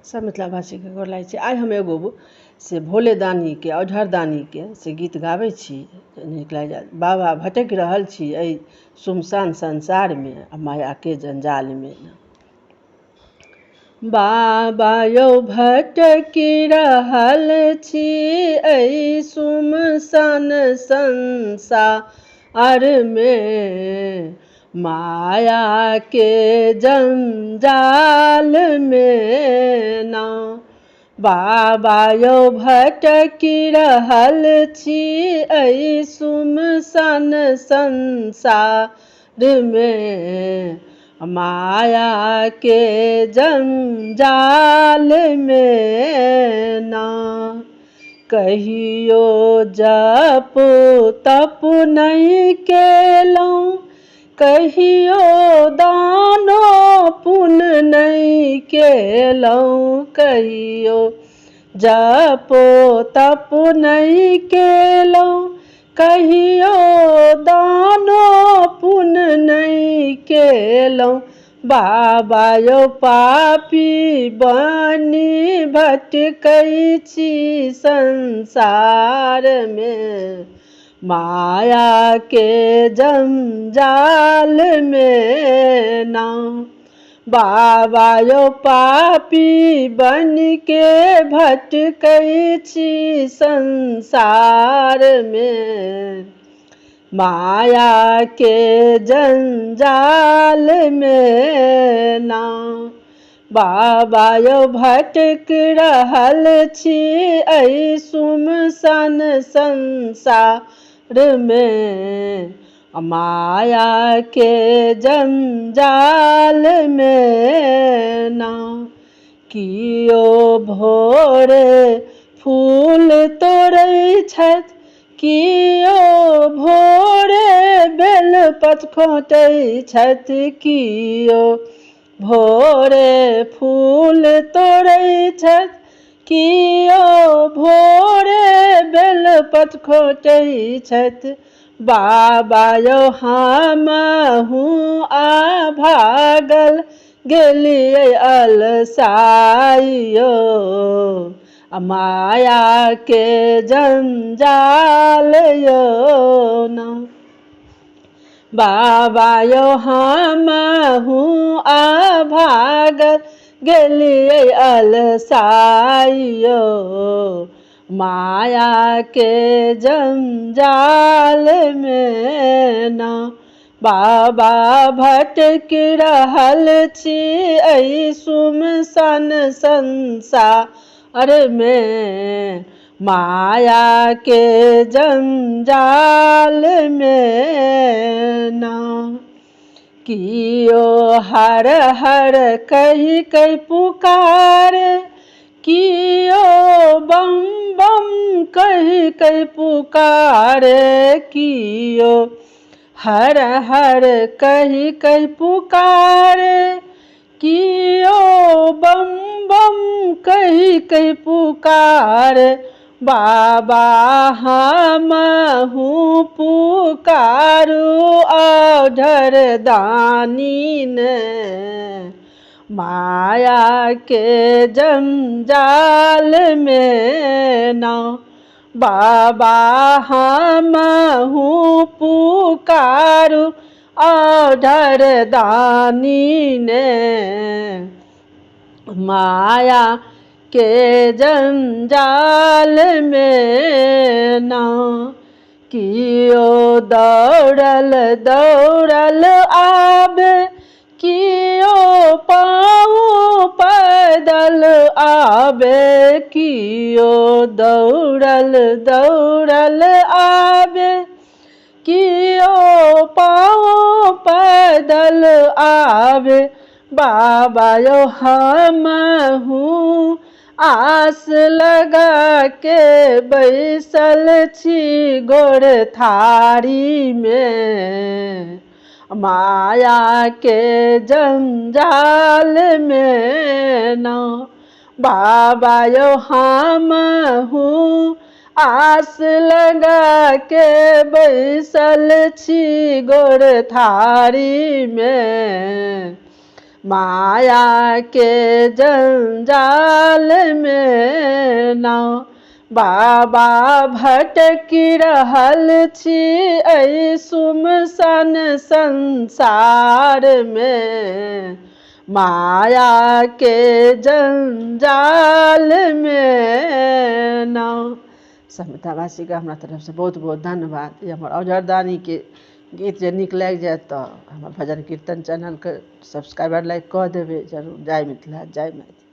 सब मिथिलावासी के गोर लागै छी। आइ हम एगो से भोले दानी के औझर दानी के से गीत गाबै छी। नीक लागि जायत। बाबा भटकि रहल छी एहि सुमसान संसार में आ माया के जंजाल में। बाबा यौ भटकि रहल छी एहि सुमसान संसार में, माया के जंजाल में ना। बाबा यौ भटकि रहल छी एहि सुमसान संसार में, माया के जंजाल में ना। कहियो जप तप नहीं केलहुँ, कहियो दानो पुण्य नहीं केलहुँ, कहियो जप तप नहीं केलहुँ, कहियो दानो पुण्य नहीं केलहुँ। बाबा यौ पापी बनी भटकै छी संसार में, माया के जंजाल में ना। बाबा यौ पापी बन के भटकै छी संसार में, माया के जंजाल में ना। बाबा यौ भटकि रहल छी एहि सुमसान संसार में, माया के जंजाल में ना। कियो भोरे फूल तोड़ै छथि, कियो भोरे बेलपत्र खोंटै छथि, कियो भोरे फूल तोड़ै छथि, कियो भोरे बेलपत्र खोंटै छथि। बाबा यौ हमहूँ भागल गेलियै अलसाइ यौ, माया के जंजाल यौ ना। बाबा यौ हमहूँ भागल गेलियै अलसाइ यौ, माया के जंजाल में ना। बाबा भटकि रहल छी एहि सुमसान संसार में, माया के जंजाल में ना। कियो हर हर कहि कहि पुकारे, कियो बम बम कहि कहि पुकारे, कियो हर हर कहि कहि पुकारे, कियो बम बम कहि कहि पुकारे। बाबा हमहूँ पुकारू औझर दानी ने, माया के जंजाल में ना। बाबा हमहूँ पुकारू औझर दानी ने, माया के जंजाल में ना। कियो दौड़ल दौड़ल आबे, कियो पाँव पैदल आबे, कियो दौड़ल दौड़ल आबे, कियो पाँव पैदल आबे। बाबा यौ हमहूँ आस लगा के बैसल छी गोर थारी में, माया के जंजाल में ना। बाबा यौ हमहूँ आस लगा के बैसल छी गोर थारी में, माया के जंजाल में नाव बाबा भटकी रहल छी एहि सुमसान संसार में, माया के जंजाल में नाव। समितावासी के हमरा तरफ से बहुत बहुत धन्यवाद। ये हमर औझरदानी के गीत जे नीक लागि जाए तो हमर भजन कीर्तन चैनल के सब्सक्राइबर लाइक कऽ देबै जरूर। जय मिथिला, जय मैथिली।